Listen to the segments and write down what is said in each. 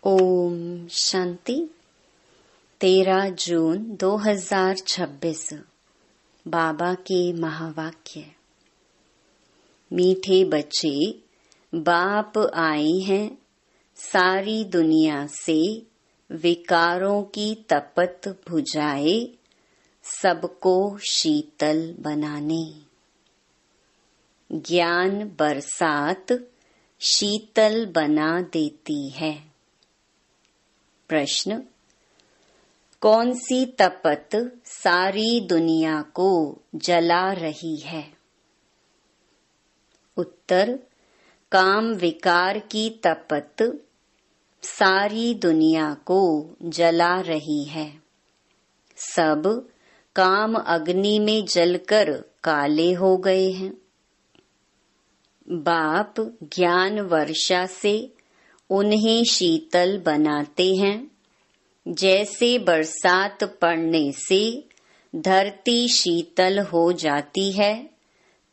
ओम शांति। 13 जून 2026 बाबा के महावाक्य। मीठे बच्चे, बाप आए हैं सारी दुनिया से विकारों की तपत बुझाए, सबको शीतल बनाने। ज्ञान बरसात शीतल बना देती है। प्रश्न: कौन सी तपत सारी दुनिया को जला रही है? उत्तर: काम विकार की तपत सारी दुनिया को जला रही है। सब काम अग्नि में जलकर काले हो गए हैं। बाप ज्ञान वर्षा से उन्हें शीतल बनाते हैं। जैसे बरसात पड़ने से धरती शीतल हो जाती है,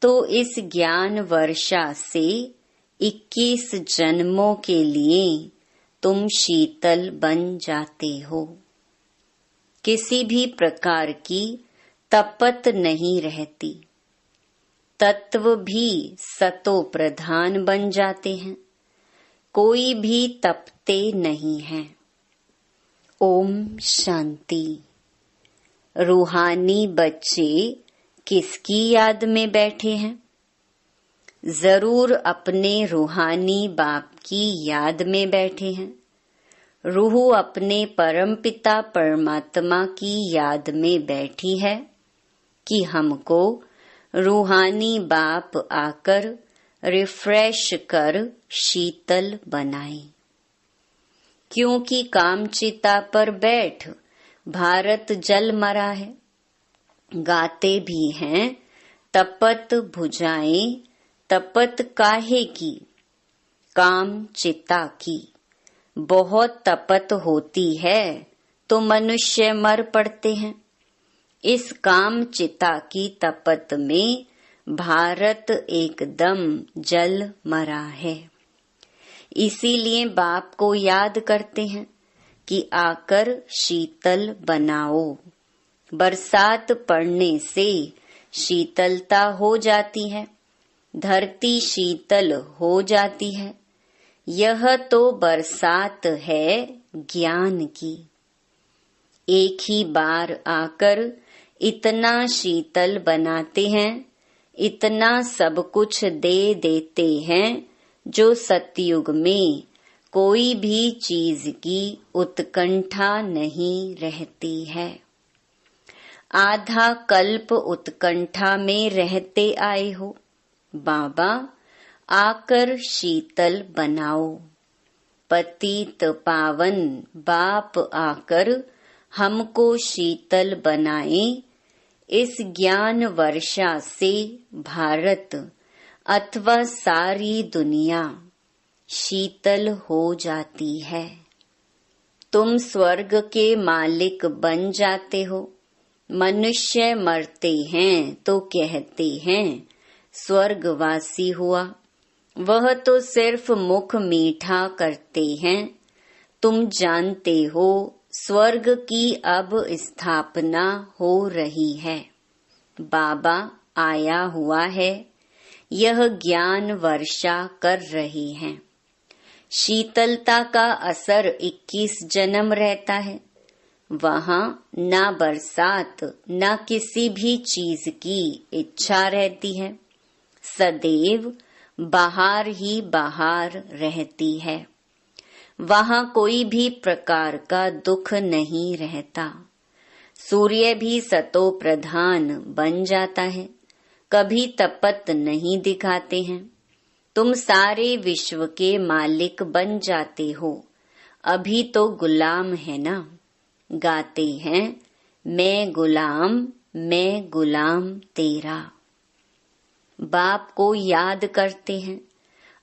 तो इस ज्ञान वर्षा से 21 जन्मों के लिए तुम शीतल बन जाते हो। किसी भी प्रकार की तपत नहीं रहती। तत्व भी सतो प्रधान बन जाते हैं। कोई भी तपते नहीं है। ओम शांति। रूहानी बच्चे किसकी याद में बैठे हैं? जरूर अपने रूहानी बाप की याद में बैठे हैं। रूह अपने परमपिता परमात्मा की याद में बैठी है कि हमको रूहानी बाप आकर रिफ्रेश कर शीतल बनाए। क्योंकि कामचिता पर बैठ भारत जल मरा है। गाते भी हैं तपत बुझाएं, तपत काहे की? काम चिता की। बहुत तपत होती है तो मनुष्य मर पड़ते हैं। इस काम चिता की तपत में भारत एकदम जल मरा है। इसीलिए बाप को याद करते हैं कि आकर शीतल बनाओ। बरसात पड़ने से शीतलता हो जाती है, धरती शीतल हो जाती है। यह तो बरसात है ज्ञान की। एक ही बार आकर इतना शीतल बनाते हैं, इतना सब कुछ दे देते हैं जो सतयुग में कोई भी चीज की उत्कंठा नहीं रहती है। आधा कल्प उत्कंठा में रहते आए हो। बाबा आकर शीतल बनाओ। पतित पावन बाप आकर हमको शीतल बनाए। इस ज्ञान वर्षा से भारत अथवा सारी दुनिया शीतल हो जाती है। तुम स्वर्ग के मालिक बन जाते हो। मनुष्य मरते हैं तो कहते हैं स्वर्गवासी हुआ। वह तो सिर्फ मुख मीठा करते हैं। तुम जानते हो स्वर्ग की अब स्थापना हो रही है। बाबा आया हुआ है। यह ज्ञान वर्षा कर रही है। शीतलता का असर 21 जन्म रहता है। वहाँ ना बरसात ना किसी भी चीज की इच्छा रहती है। सदैव बाहर ही बाहर रहती है। वहाँ कोई भी प्रकार का दुख नहीं रहता। सूर्य भी सतो प्रधान बन जाता है। कभी तपत नहीं दिखाते हैं। तुम सारे विश्व के मालिक बन जाते हो। अभी तो गुलाम है ना। गाते हैं मैं गुलाम तेरा। बाप को याद करते हैं।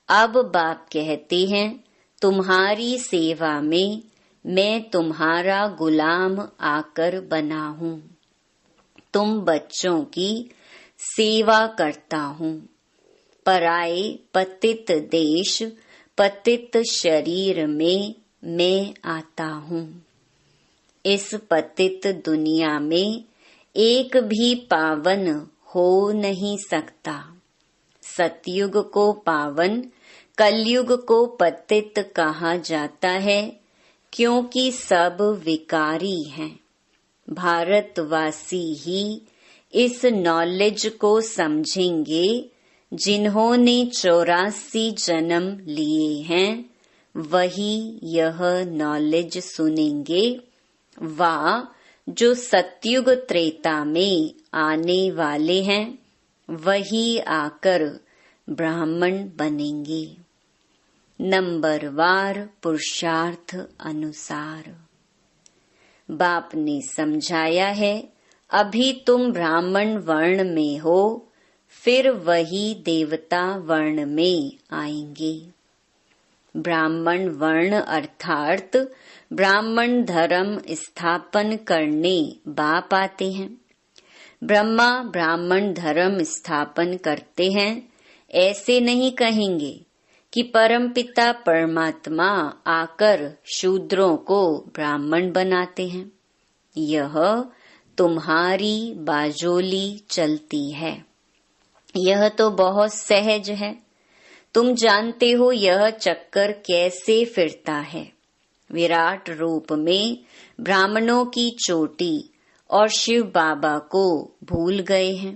अब बाप कहते हैं तुम्हारी सेवा में मैं तुम्हारा गुलाम आकर बना हूँ। तुम बच्चों की सेवा करता हूँ। पराए पतित देश पतित शरीर में मैं आता हूँ। इस पतित दुनिया में एक भी पावन हो नहीं सकता। सतयुग को पावन, कलयुग को पतित कहा जाता है, क्योंकि सब विकारी हैं। भारतवासी ही इस नॉलेज को समझेंगे, जिन्होंने 84 जन्म लिए हैं, वही यह नॉलेज सुनेंगे। वा जो सतयुग त्रेता में आने वाले हैं, वही आकर ब्राह्मण बनेंगे। नंबरवार पुरुषार्थ अनुसार बाप ने समझाया है, अभी तुम ब्राह्मण वर्ण में हो, फिर वही देवता वर्ण में आएंगे। ब्राह्मण वर्ण अर्थात ब्राह्मण धर्म स्थापन करने बाप आते हैं। ब्रह्मा ब्राह्मण धर्म स्थापन करते हैं, ऐसे नहीं कहेंगे कि परमपिता परमात्मा आकर शूद्रों को ब्राह्मण बनाते हैं। यह तुम्हारी बाजोली चलती है। यह तो बहुत सहज है। तुम जानते हो यह चक्कर कैसे फिरता है। विराट रूप में ब्राह्मणों की चोटी और शिव बाबा को भूल गए हैं।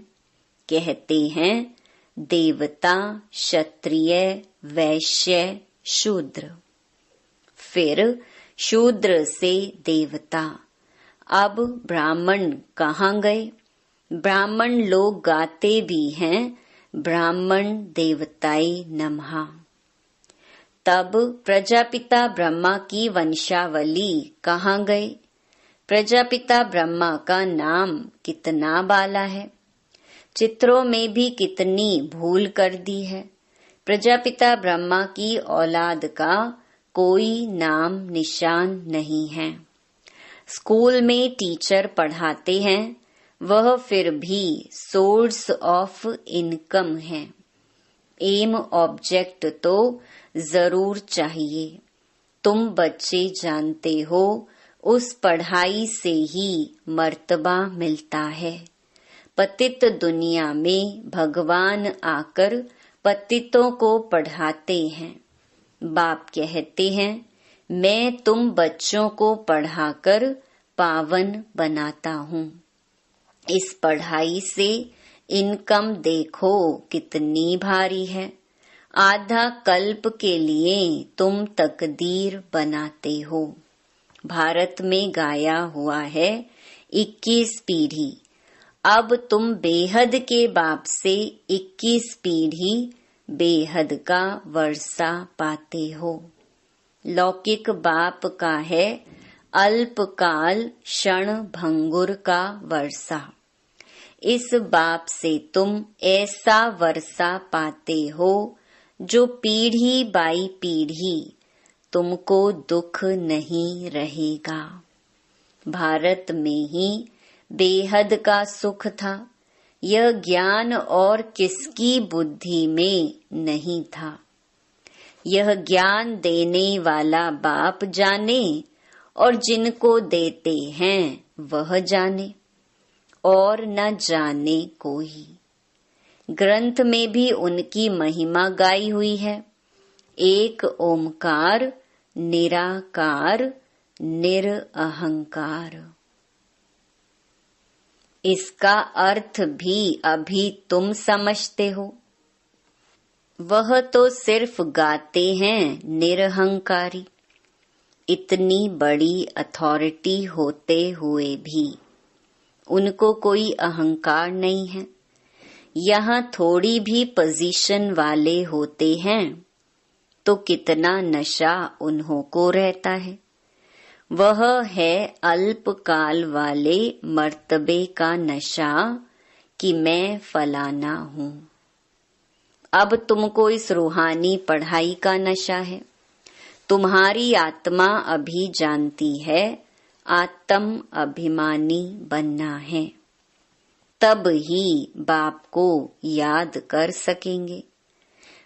कहते हैं देवता, क्षत्रिय, वैश्य, शूद्र, फिर शूद्र से देवता। अब ब्राह्मण कहाँ गए? ब्राह्मण लोग गाते भी हैं, ब्राह्मण देवताय नमः। तब प्रजापिता ब्रह्मा की वंशावली कहाँ गए? प्रजापिता ब्रह्मा का नाम कितना बाला है, चित्रों में भी कितनी भूल कर दी है। प्रजापिता ब्रह्मा की औलाद का कोई नाम निशान नहीं है। स्कूल में टीचर पढ़ाते हैं, वह फिर भी सोर्स ऑफ इनकम है। एम ऑब्जेक्ट तो जरूर चाहिए। तुम बच्चे जानते हो, उस पढ़ाई से ही मर्तबा मिलता है। पतित दुनिया में भगवान आकर पतितों को पढ़ाते हैं। बाप कहते हैं, मैं तुम बच्चों को पढ़ाकर पावन बनाता हूँ। इस पढ़ाई से इनकम देखो कितनी भारी है। आधा कल्प के लिए तुम तकदीर बनाते हो। भारत में गाया हुआ है 21 पीढ़ी। अब तुम बेहद के बाप से 21 पीढ़ी बेहद का वर्षा पाते हो। लौकिक बाप का है अल्पकाल क्षण भंगुर का वर्षा। इस बाप से तुम ऐसा वर्षा पाते हो जो पीढ़ी बाई पीढ़ी तुमको दुख नहीं रहेगा। भारत में ही बेहद का सुख था। यह ज्ञान और किसकी बुद्धि में नहीं था। यह ज्ञान देने वाला बाप जाने, और जिनको देते हैं वह जाने, और न जाने कोई। ग्रंथ में भी उनकी महिमा गाई हुई है। एक ओमकार, निराकार, निरअहंकार। इसका अर्थ भी अभी तुम समझते हो। वह तो सिर्फ गाते हैं निरहंकारी। इतनी बड़ी अथॉरिटी होते हुए भी उनको कोई अहंकार नहीं है। यहाँ थोड़ी भी पोजीशन वाले होते हैं तो कितना नशा उन्हों को रहता है। वह है अल्पकाल वाले मर्तबे का नशा कि मैं फलाना हूँ। अब तुमको इस रूहानी पढ़ाई का नशा है। तुम्हारी आत्मा अभी जानती है आत्म अभिमानी बनना है, तब ही बाप को याद कर सकेंगे।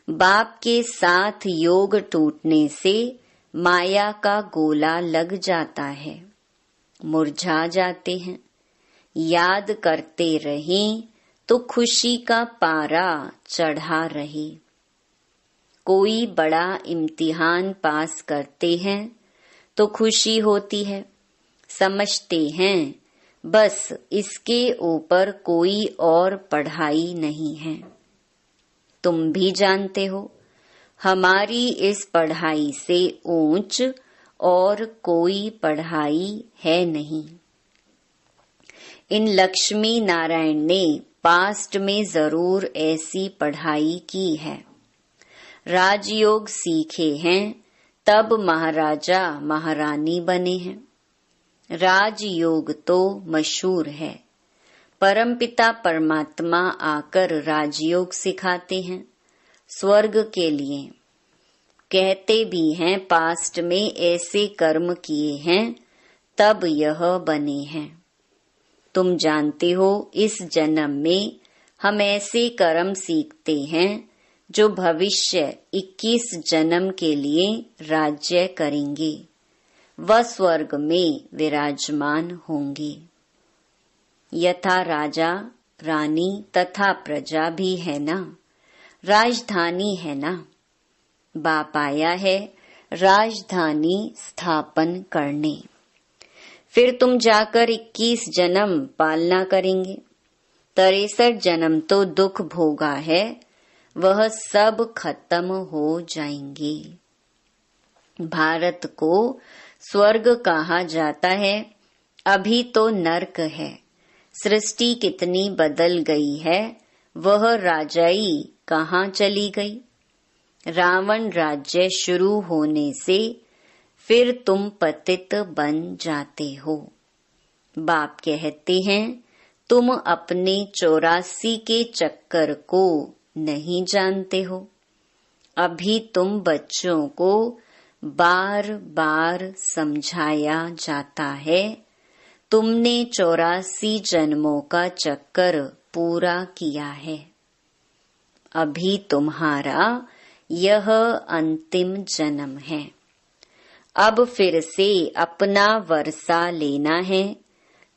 बाप के साथ योग टूटने से माया का गोला लग जाता है, मुरझा जाते हैं। याद करते रहें तो खुशी का पारा चढ़ा रहे। कोई बड़ा इम्तिहान पास करते हैं तो खुशी होती है, समझते हैं बस इसके ऊपर कोई और पढ़ाई नहीं है। तुम भी जानते हो हमारी इस पढ़ाई से ऊंच और कोई पढ़ाई है नहीं। इन लक्ष्मी नारायण ने पास्ट में जरूर ऐसी पढ़ाई की है। राजयोग सीखे हैं तब महाराजा महारानी बने हैं। राजयोग तो मशहूर है। परमपिता परमात्मा आकर राजयोग सिखाते हैं स्वर्ग के लिए। कहते भी हैं पास्ट में ऐसे कर्म किए हैं तब यह बने हैं। तुम जानते हो इस जन्म में हम ऐसे कर्म सीखते हैं जो भविष्य 21 जन्म के लिए राज्य करेंगे, व स्वर्ग में विराजमान होंगे। यथा राजा रानी तथा प्रजा भी है ना, राजधानी है ना। बाप आया है राजधानी स्थापन करने। फिर तुम जाकर 21 जन्म पालना करेंगे। 63 जन्म तो दुख भोगा है, वह सब खत्म हो जाएंगे। भारत को स्वर्ग कहा जाता है, अभी तो नर्क है। सृष्टि कितनी बदल गई है, वह राजाई कहाँ चली गई। रावण राज्य शुरू होने से फिर तुम पतित बन जाते हो। बाप कहते हैं तुम अपने 84 के चक्कर को नहीं जानते हो। अभी तुम बच्चों को बार बार समझाया जाता है, तुमने 84 जन्मों का चक्कर पूरा किया है। अभी तुम्हारा यह अंतिम जन्म है। अब फिर से अपना वर्षा लेना है।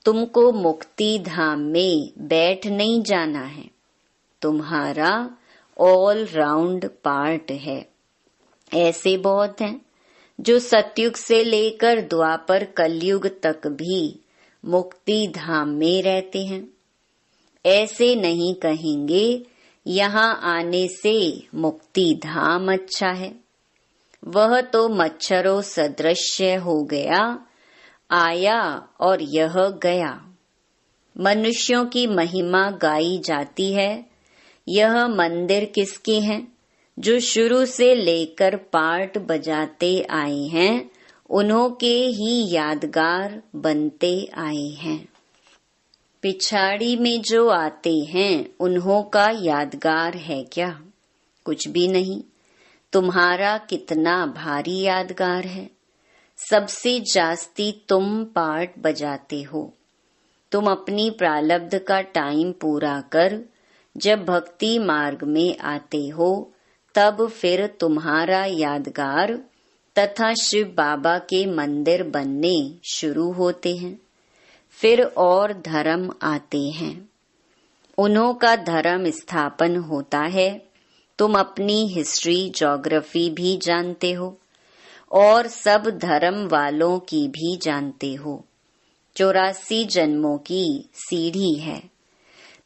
तुमको मुक्ति धाम में बैठ नहीं जाना है। तुम्हारा ऑल राउंड पार्ट है। ऐसे बहुत हैं जो सतयुग से लेकर द्वापर कलयुग तक भी मुक्ति धाम में रहते हैं। ऐसे नहीं कहेंगे यहाँ आने से मुक्ति धाम अच्छा है। वह तो मच्छरों सदृश्य हो गया, आया और यह गया। मनुष्यों की महिमा गाई जाती है। यह मंदिर किसके हैं? जो शुरू से लेकर पार्ट बजाते आए हैं, उन्हों के ही यादगार बनते आए हैं। पिछाड़ी में जो आते हैं उन्हों का यादगार है क्या? कुछ भी नहीं। तुम्हारा कितना भारी यादगार है। सबसे जास्ती तुम पार्ट बजाते हो। तुम अपनी प्रारब्ध का टाइम पूरा कर जब भक्ति मार्ग में आते हो, तब फिर तुम्हारा यादगार तथा शिव बाबा के मंदिर बनने शुरू होते हैं। फिर और धर्म आते हैं, उन्हों का धर्म स्थापन होता है। तुम अपनी हिस्ट्री ज्योग्राफी भी जानते हो और सब धर्म वालों की भी जानते हो। 84 जन्मों की सीढ़ी है।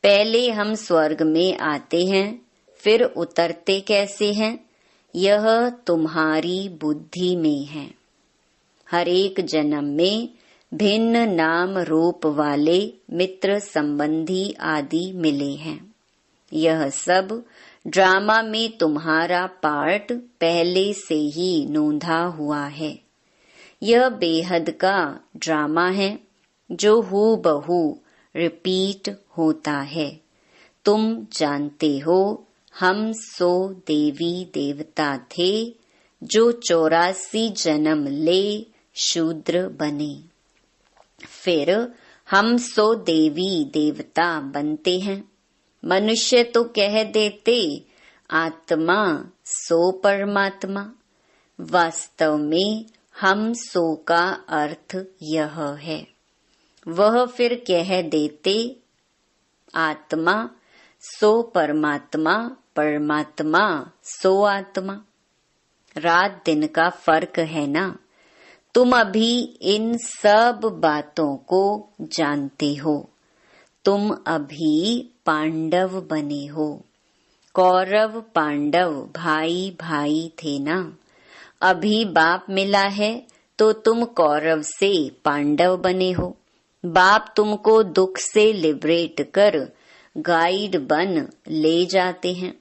पहले हम स्वर्ग में आते हैं, फिर उतरते कैसे हैं, यह तुम्हारी बुद्धि में है। हर एक जन्म में भिन्न नाम रूप वाले मित्र संबंधी आदि मिले हैं। यह सब ड्रामा में तुम्हारा पार्ट पहले से ही नोंधा हुआ है। यह बेहद का ड्रामा है जो हूबहू रिपीट होता है। तुम जानते हो हम 100 देवी देवता थे जो 84 जन्म ले शूद्र बने। फिर हम 100 देवी देवता बनते हैं। मनुष्य तो कह देते आत्मा 100 परमात्मा। वास्तव में हम सो का अर्थ यह है। वह फिर कह देते आत्मा सो परमात्मा, परमात्मा सो आत्मा। रात दिन का फर्क है ना। तुम अभी इन सब बातों को जानते हो। तुम अभी पांडव बने हो। कौरव पांडव भाई भाई थे ना। अभी बाप मिला है तो तुम कौरव से पांडव बने हो। बाप तुमको दुख से लिबरेट कर गाइड बन ले जाते हैं।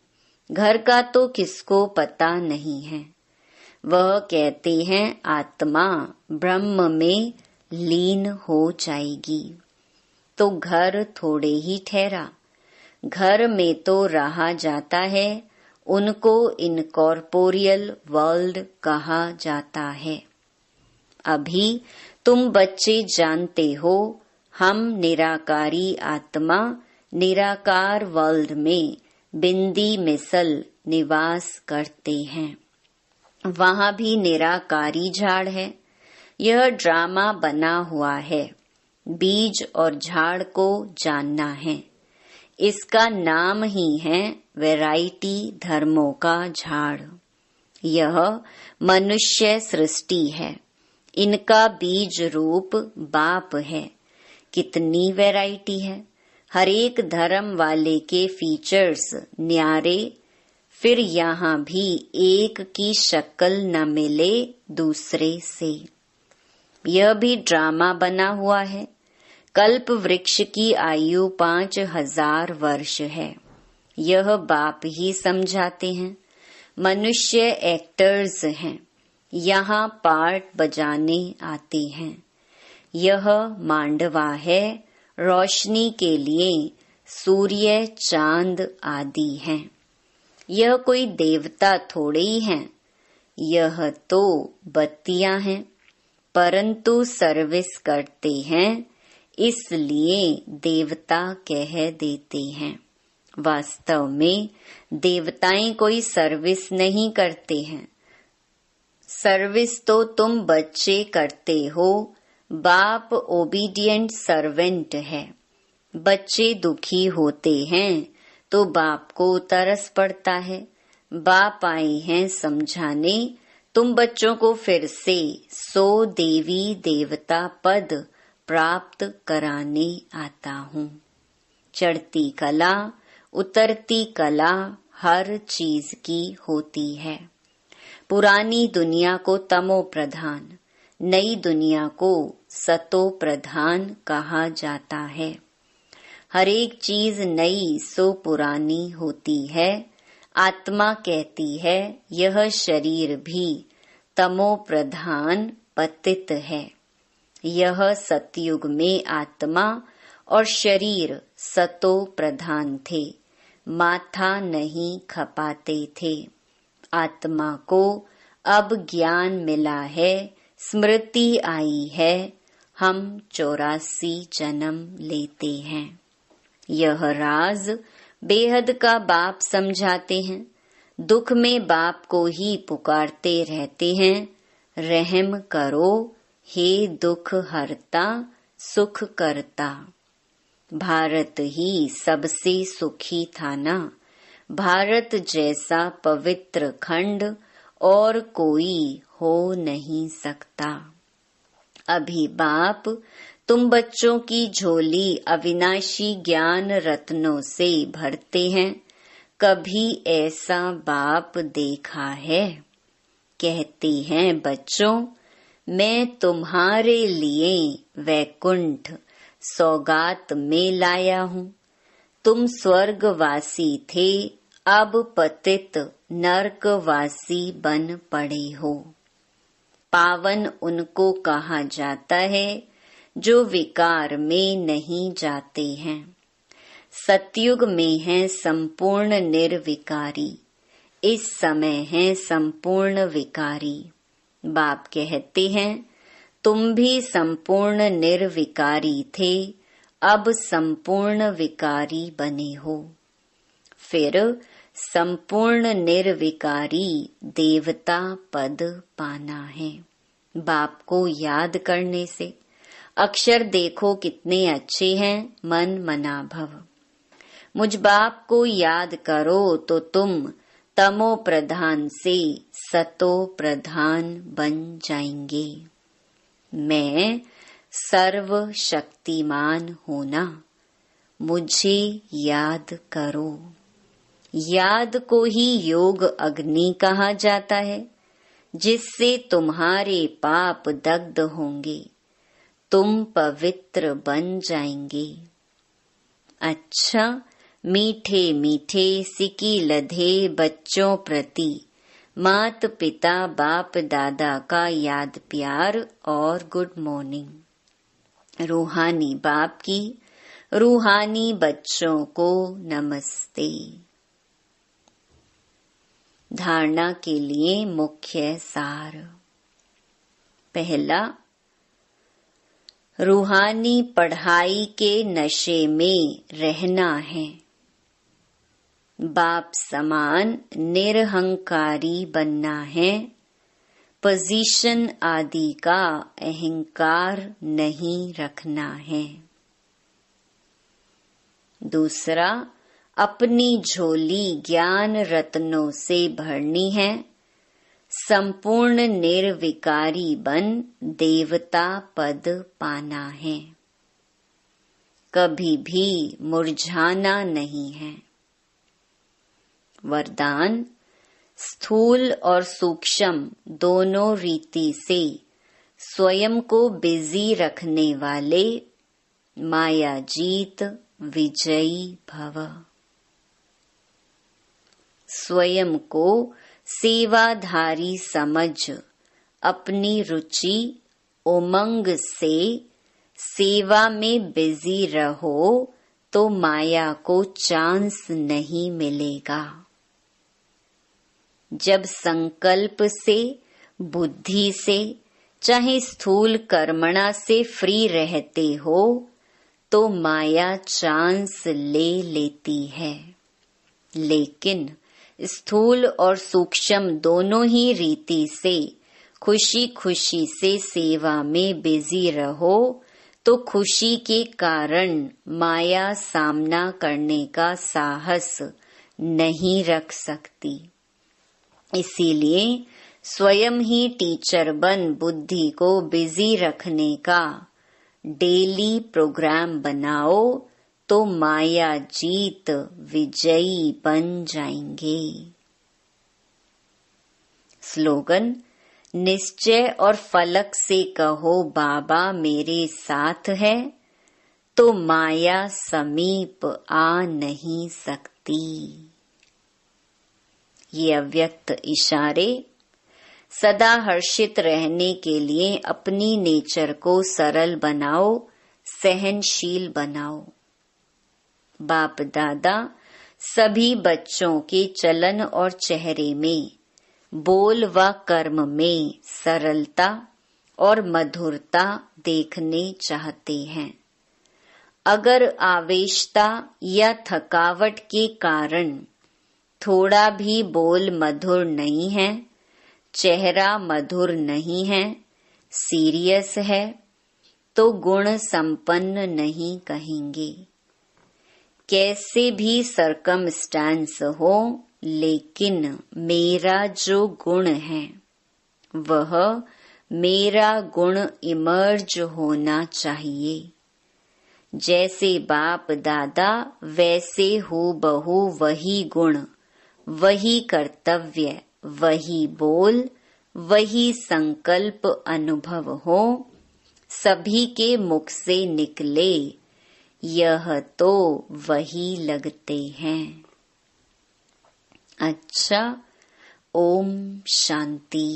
घर का तो किसको पता नहीं है। वह कहते हैं आत्मा ब्रह्म में लीन हो जाएगी। तो घर थोड़े ही ठहरा। घर में तो रहा जाता है। उनको इनकॉर्पोरियल वर्ल्ड कहा जाता है। अभी तुम बच्चे जानते हो हम निराकारी आत्मा निराकार वर्ल्ड में बिंदी मिसल निवास करते हैं। वहाँ भी निराकारी झाड़ है। यह ड्रामा बना हुआ है। बीज और झाड़ को जानना है। इसका नाम ही है वैरायटी धर्मों का झाड़। यह मनुष्य सृष्टि है। इनका बीज रूप बाप है। कितनी वैरायटी है। हर एक धर्म वाले के फीचर्स न्यारे। फिर यहाँ भी एक की शक्ल न मिले दूसरे से। यह भी ड्रामा बना हुआ है। कल्प वृक्ष की आयु 5000 वर्ष है। यह बाप ही समझाते हैं। मनुष्य एक्टर्स हैं। यहाँ पार्ट बजाने आते हैं। यह मांडवा है। रोशनी के लिए सूर्य चांद आदि हैं। यह कोई देवता थोड़े ही हैं। यह तो बत्तियां हैं। परंतु सर्विस करते हैं इसलिए देवता कह देते हैं। वास्तव में देवताएं कोई सर्विस नहीं करते हैं। सर्विस तो तुम बच्चे करते हो। बाप ओबीडिएंट सर्वेंट है। बच्चे दुखी होते हैं तो बाप को तरस पड़ता है। बाप आए हैं समझाने। तुम बच्चों को फिर से सो देवी देवता पद प्राप्त कराने आता हूँ। चढ़ती कला उतरती कला हर चीज की होती है। पुरानी दुनिया को तमो प्रधान, नई दुनिया को सतो प्रधान कहा जाता है। हर एक चीज नई सो पुरानी होती है। आत्मा कहती है यह शरीर भी तमो प्रधान पतित है। यह सतयुग में आत्मा और शरीर सतो प्रधान थे। माथा नहीं खपाते थे। आत्मा को अब ज्ञान मिला है। स्मृति आई है। हम 84 जन्म लेते हैं। यह राज बेहद का बाप समझाते हैं। दुख में बाप को ही पुकारते रहते हैं। रहम करो हे दुख हरता सुख करता। भारत ही सबसे सुखी था ना। भारत जैसा पवित्र खंड और कोई हो नहीं सकता। अभी बाप तुम बच्चों की झोली अविनाशी ज्ञान रत्नों से भरते हैं। कभी ऐसा बाप देखा है? कहते हैं बच्चों मैं तुम्हारे लिए वैकुंठ सौगात में लाया हूँ। तुम स्वर्गवासी थे अब पतित नरकवासी बन पड़े हो। पावन उनको कहा जाता है जो विकार में नहीं जाते हैं। सतयुग में है संपूर्ण निर्विकारी। इस समय है संपूर्ण विकारी। बाप कहते हैं तुम भी संपूर्ण निर्विकारी थे अब संपूर्ण विकारी बने हो। फिर संपूर्ण निर्विकारी देवता पद पाना है। बाप को याद करने से अक्षर देखो कितने अच्छे हैं, मन मना भव। मुझ बाप को याद करो तो तुम तमो प्रधान से सतो प्रधान बन जाएंगे। मैं सर्व शक्तिमान हूँ ना, मुझे याद करो। याद को ही योग अग्नि कहा जाता है, जिससे तुम्हारे पाप दग्ध होंगे, तुम पवित्र बन जाएंगे। अच्छा, मीठे मीठे सिकी लधे बच्चों प्रति मात पिता बाप दादा का याद प्यार और गुड मॉर्निंग। रूहानी बाप की रूहानी बच्चों को नमस्ते। धारणा के लिए मुख्य सार। पहला, रूहानी पढ़ाई के नशे में रहना है। बाप समान निरहंकारी बनना है। पोजीशन आदि का अहंकार नहीं रखना है। दूसरा, अपनी झोली ज्ञान रत्नों से भरनी है। संपूर्ण निर्विकारी बन देवता पद पाना है। कभी भी मुरझाना नहीं है। वरदान, स्थूल और सूक्ष्म दोनों रीति से स्वयं को बिजी रखने वाले माया जीत विजयी भव। स्वयं को सेवाधारी समझ अपनी रुचि उमंग से सेवा में बिजी रहो तो माया को चांस नहीं मिलेगा। जब संकल्प से, बुद्धि से, चाहे स्थूल कर्मणा से फ्री रहते हो तो माया चांस ले लेती है। लेकिन स्थूल और सूक्ष्म दोनों ही रीति से खुशी खुशी से सेवा में बिजी रहो तो खुशी के कारण माया सामना करने का साहस नहीं रख सकती। इसीलिए स्वयं ही टीचर बन बुद्धि को बिजी रखने का डेली प्रोग्राम बनाओ तो माया जीत विजयी बन जाएंगे। स्लोगन, निश्चय और फलक से कहो बाबा मेरे साथ है तो माया समीप आ नहीं सकती। ये अव्यक्त इशारे सदा हर्षित रहने के लिए अपनी नेचर को सरल बनाओ, सहनशील बनाओ। बाप दादा सभी बच्चों के चलन और चेहरे में, बोल व कर्म में सरलता और मधुरता देखने चाहते हैं। अगर आवेशता या थकावट के कारण थोड़ा भी बोल मधुर नहीं है, चेहरा मधुर नहीं है, सीरियस है, तो गुण संपन्न नहीं कहेंगे। कैसे भी सरकमस्टेंस हो, लेकिन मेरा जो गुण है वह मेरा गुण इमर्ज होना चाहिए। जैसे बाप दादा वैसे हूबहू वही गुण, वही कर्तव्य, वही बोल, वही संकल्प अनुभव हो, सभी के मुख से निकले, यह तो वही लगते हैं। अच्छा, ओम शांति।